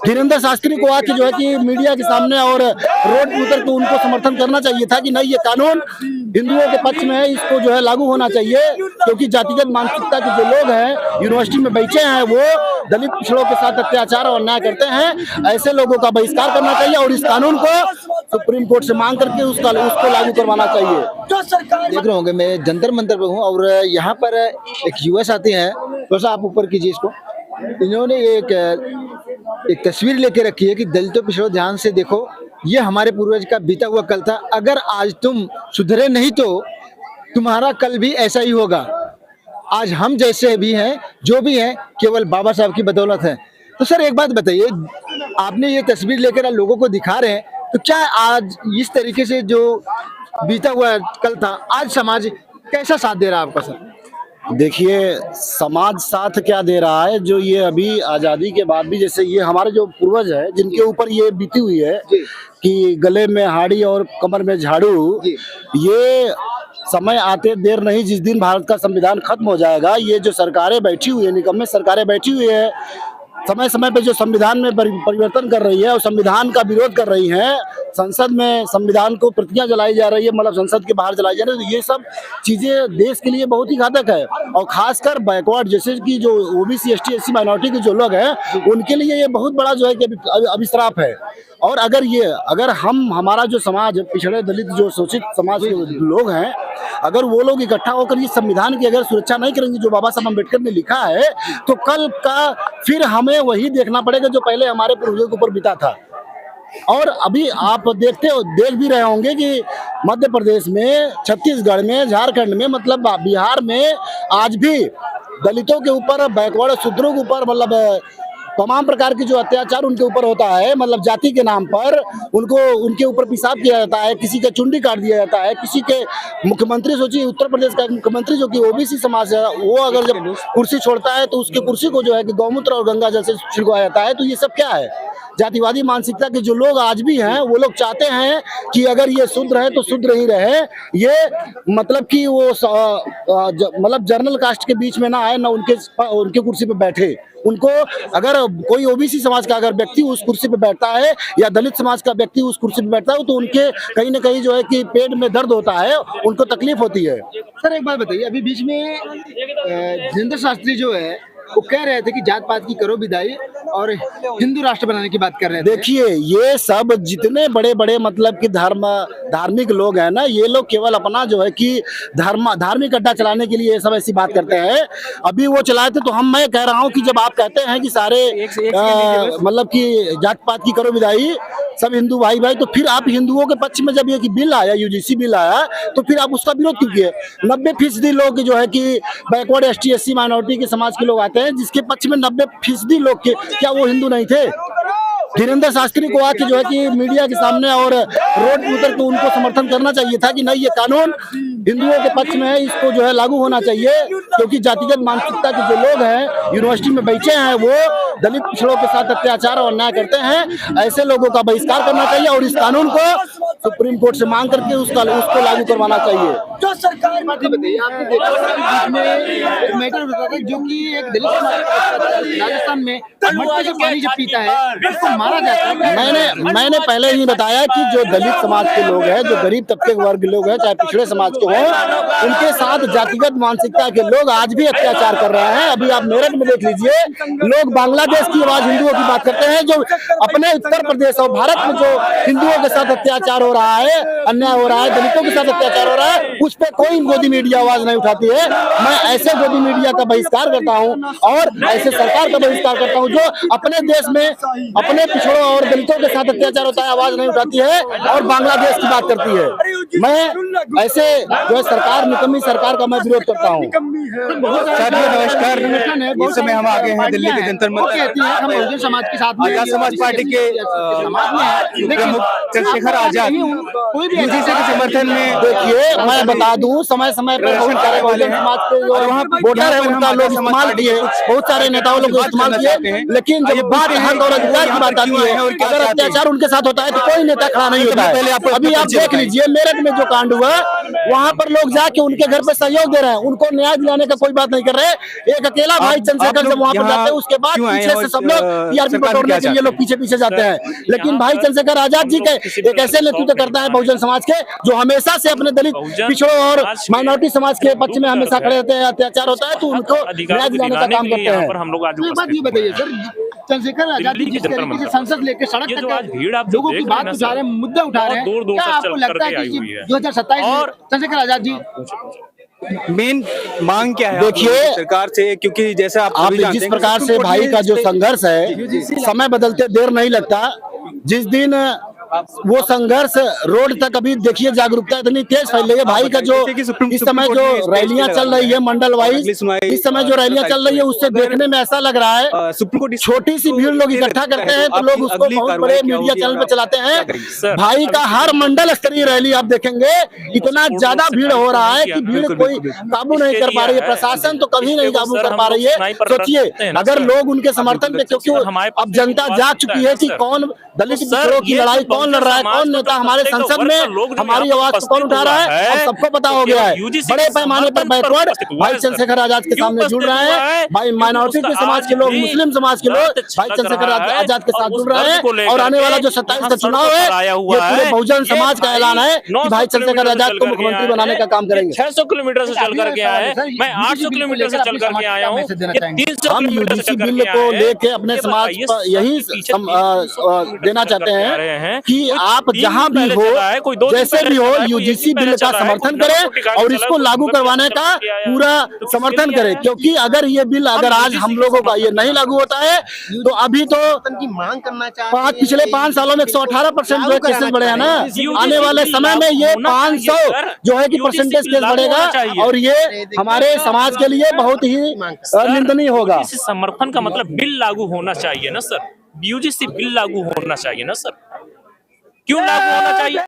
धीरेन्द्र शास्त्री को आके जो है कि मीडिया के सामने और रोड पर उतर के उनको समर्थन करना चाहिए था कि नहीं, ये कानून हिंदुओं के पक्ष में है, इसको जो है लागू होना चाहिए। क्योंकि जातिगत मानसिकता के जो लोग हैं यूनिवर्सिटी में बैठे हैं, वो दलित पिछड़ों के साथ अत्याचार और अन्याय करते हैं। ऐसे लोगों का बहिष्कार करना चाहिए और इस कानून को सुप्रीम कोर्ट से मांग करके उसको लागू करवाना चाहिए। देख रहे होंगे मैं जंतर मंतर पे हूँ और यहाँ पर एक युवा साथी हैं, थोड़ा आप ऊपर कीजिए इसको। इन्होंने एक तस्वीर लेके रखी है कि दलितों पिछड़ों ध्यान से देखो, ये हमारे पूर्वज का बीता हुआ कल था, अगर आज तुम सुधरे नहीं तो तुम्हारा कल भी ऐसा ही होगा। आज हम जैसे भी हैं, जो भी हैं, केवल बाबा साहब की बदौलत है। तो सर एक बात बताइए, आपने ये तस्वीर लेकर लोगों को दिखा रहे हैं, तो क्या आज इस तरीके से जो बीता हुआ कल था, आज समाज कैसा साथ दे रहा है आपका सर? देखिए, समाज साथ क्या दे रहा है, जो ये अभी आज़ादी के बाद भी, जैसे ये हमारे जो पूर्वज है जिनके ऊपर ये बीती हुई है कि गले में हाड़ी और कमर में झाड़ू, ये समय आते देर नहीं, जिस दिन भारत का संविधान खत्म हो जाएगा, ये जो सरकारें बैठी हुई है, निकम्मे सरकारें बैठी हुई है, समय समय पे जो संविधान में परिवर्तन कर रही है और संविधान का विरोध कर रही है, संसद में संविधान को प्रतियां जलाई जा रही है, मतलब संसद के बाहर जलाई जा रही है, तो ये सब चीजें देश के लिए बहुत ही घातक है। और खासकर बैकवर्ड जैसे कि जो ओबीसी एसटी एससी माइनॉरिटी के जो लोग हैं, उनके लिए ये बहुत बड़ा जो है कि अभिश्राप है। और अगर हमारा जो समाज पिछड़े दलित जो शोषित समाज के लोग हैं, अगर वो लोग इकट्ठा होकर इस संविधान की अगर सुरक्षा नहीं करेंगे जो बाबा साहब अम्बेडकर ने लिखा है, तो कल का फिर हमें वही देखना पड़ेगा जो पहले हमारे पूर्वजों के ऊपर बीता था। और अभी आप देख भी रहे होंगे कि मध्य प्रदेश में, छत्तीसगढ़ में, झारखंड में, मतलब बिहार में आज भी दलितों के ऊपर, बैकवर्ड शूद्रों के ऊपर, मतलब तमाम प्रकार की जो अत्याचार उनके ऊपर होता है, मतलब जाति के नाम पर उनके ऊपर पेशाब किया जाता है, किसी का चुंडी काट दिया जाता है, किसी के मुख्यमंत्री, सोचिए उत्तर प्रदेश का मुख्यमंत्री जो कि ओबीसी समाज है, वो अगर जब कुर्सी छोड़ता है तो उसके कुर्सी को जो है कि गौमूत्र और गंगा जल से छिड़काया जाता है। तो ये सब क्या है? जातिवादी मानसिकता के जो लोग आज भी हैं, वो लोग चाहते हैं कि अगर ये शुद्ध रहे तो शुद्ध ही रहे, ये मतलब कि वो मतलब जर्नल कास्ट के बीच में ना आए, ना उनके कुर्सी पे बैठे। उनको अगर कोई ओबीसी समाज का अगर व्यक्ति उस कुर्सी पे बैठता है या दलित समाज का व्यक्ति उस कुर्सी पे बैठता है, तो उनके कहीं ना कहीं जो है कि पेट में दर्द होता है, उनको तकलीफ होती है। सर एक बात बताइए, अभी बीच में धीरेन्द्र शास्त्री जो है वो कह रहे थे कि जात पात की करो विदाई और हिंदू राष्ट्र बनाने की बात कर रहे थे। देखिए, ये सब जितने बड़े बड़े मतलब कि धार्मिक लोग हैं ना, ये लोग केवल अपना जो है कि धार्मिक अड्डा चलाने के लिए ये सब ऐसी बात करते हैं। अभी वो चलाए थे, तो मैं कह रहा हूँ कि जब आप कहते हैं कि सारे मतलब कि जात पात की करो विदाई, सब हिंदू भाई भाई, तो फिर आप हिंदुओं के पक्ष में जब ये बिल आया, यूजीसी बिल आया, तो फिर आप उसका विरोध क्यों किए? 90% लोग जो है कि बैकवर्ड एसटी एससी माइनॉरिटी के समाज के लोग आते हैं, जिसके पक्ष में 90% लोग के, क्या वो हिंदू नहीं थे? धीरेन्द्र शास्त्री को आके जो है कि मीडिया के सामने और रोड पर उतर के उनको समर्थन करना चाहिए था कि नहीं, ये कानून हिंदुओं के पक्ष में है, इसको जो है लागू होना चाहिए। क्योंकि जातिगत मानसिकता के जो लोग हैं यूनिवर्सिटी में बैठे हैं, वो दलित पिछड़ों के साथ अत्याचार और अन्याय करते हैं। ऐसे लोगों का बहिष्कार करना चाहिए और इस कानून को सुप्रीम कोर्ट से मांग करके उसको लागू करवाना चाहिए। जो सरकार बताइए, आपने देखा में मैटर बताया था जो कि एक दलित राजस्थान में मटके से पानी जब पीता है उसको मारा जाता है। मैंने पहले ही बताया कि जो दलित समाज के लोग हैं, जो गरीब तबके के वर्ग लोग हैं, चाहे पिछड़े समाज के हों, उनके साथ जातिगत मानसिकता के लोग आज भी अत्याचार कर रहे हैं। अभी आप मेरठ में देख लीजिए, लोग बांग्लादेश की आवाज हिंदुओं की बात करते हैं, जो अपने उत्तर प्रदेश और भारत में जो हिंदुओं के साथ अत्याचार हो रहा है, अन्याय हो रहा है, दलितों के साथ अत्याचार हो रहा है, उस पर कोई गोदी मीडिया आवाज नहीं उठाती है। मैं ऐसे गोदी मीडिया का बहिष्कार करता हूं और ऐसे सरकार का बहिष्कार करता हूं जो अपने देश में अपने पिछड़ों और दलितों के साथ अत्याचार होता है, आवाज नहीं उठाती है और बांग्लादेश की बात करती है। मैं ऐसे जो है सरकार, निकम्मी सरकार का मैं विरोध करता हूँ। नमस्कार, इस समय हम आ गए हैं दिल्ली के जंतर मंतर। हम बहुजन समाज के साथ में, आजाद समाज पार्टी के प्रमुख चंद्रशेखर आजाद कोई भी यूजीसी के समर्थन में देखिए मैं बता दूं, समय समय पर बहुत सारे बहुजन समाज के जो वोटर है उनका लोग इस्तेमाल किए, बहुत सारे नेताओं लोग इस्तेमाल किए, लेकिन जब बात हक और अधिकार की बात आती है, अगर अत्याचार उनके साथ होता है तो कोई नेता खड़ा नहीं होता है। अभी आप देख लीजिए मेरठ में जो कांड हुआ, वहाँ पर लोग जाके उनके घर पे सहयोग दे रहे हैं, उनको न्याय दिलाने का कोई बात नहीं कर रहे। एक अकेला भाई चंद्रशेखर जब वहाँ पर जाते हैं, उसके बाद पीछे से सब लोग टीआरपी बटोरने के लिए लोग पीछे पीछे जाते हैं। लेकिन भाई चंद्रशेखर आजाद जी के एक ऐसे नेतृत्व करता है बहुजन समाज के, जो हमेशा से अपने दलित पिछड़ों और माइनॉरिटी समाज के पक्ष में हमेशा खड़े रहते हैं। अत्याचार होता है तो उनको न्याय दिलाने का काम करते हैं। हम लोग आज तो एक बात ये बताइए सर, चंद्रशेखर आजाद जी जिस तरीके से संसद लेके सड़क ये जो आज भीड़ आप तक जो लोगों की देख बात रहे हैं उठा रहे हैं, मुद्दा उठा रहे हैं, दूर-दूर क्या से आपको चल लगता है करके आई कि हुई है। 2027 में और चंद्रशेखर आजाद जी मेन मांग क्या है देखिए, आपकी सरकार से, क्योंकि जैसे आप आप सभी जानते जिस हैं प्रकार कि से सुप्रीम भाई कोर्ट का जो ने संघर्ष है, समय बदलते देर नहीं लगता। जिस दिन वो संघर्ष रोड तक, अभी देखिए जागरूकता इतनी तेज फैल रही है भाई का, जो इस समय जो रैलियां चल रही है मंडल वाइज, इस समय जो रैलियां चल रही है उससे देखने में ऐसा लग रहा है सुप्रीम कोर्ट छोटी सी भीड़ लोग इकट्ठा करते हैं तो लोग उसको बहुत बड़े मीडिया चैनल पे चलाते हैं। भाई का हर मंडल स्तरीय रैली आप देखेंगे, इतना ज्यादा भीड़ हो रहा है कि भीड़ कोई काबू नहीं कर पा रही है, प्रशासन तो कभी नहीं काबू कर पा रही है। सोचिए अगर लोग उनके समर्थन पे, क्योंकि अब जनता जाग चुकी है कि कौन दलित पिछड़ों की लड़ाई कौन लड़ रहा है, कौन नेता हमारे संसद में हमारी आवाज को कौन उठा रहा है, और सबको पता हो गया है। बड़े पैमाने पर बैकवर्ड भाई चंद्रशेखर आजाद के सामने जुड़ रहे हैं, भाई माइनॉरिटी के समाज के लोग, मुस्लिम समाज के लोग भाई चंद्रशेखर आजाद के साथ जुड़ रहे हैं। और आने वाला जो 27 का चुनाव है, ये पूरे बहुजन समाज का ऐलान है कि भाई चंद्रशेखर आजाद को मुख्यमंत्री बनाने का काम करेंगे। 600 किलोमीटर से चल करके आया है, मैं 800 किलोमीटर से चल करके आया हूँ, 300 हम किलोमीटर से यूजीसी चल बिल करके को आए हैं। लेके अपने समाज पर यही देना चाहते हैं कि आप जहां भी हो, जैसे भी हो, यूजीसी बिल का समर्थन करें और इसको लागू करवाने का पूरा समर्थन करें। क्योंकि अगर ये बिल अगर आज हम लोगों का ये नहीं लागू होता है तो अभी तो की मांग करना चाहते पिछले 5 सालों में 118% जो केसेस बढ़े हैं ना, आने वाले समय में ये 500 जो है कि परसेंटेज केस बढ़ेगा और ये हमारे समाज के लिए बहुत ही निंदनीय होगा। इस समर्थन का मतलब बिल लागू होना चाहिए ना सर, यूजीसी बिल लागू होना चाहिए ना सर, क्यों लागू होना चाहिए?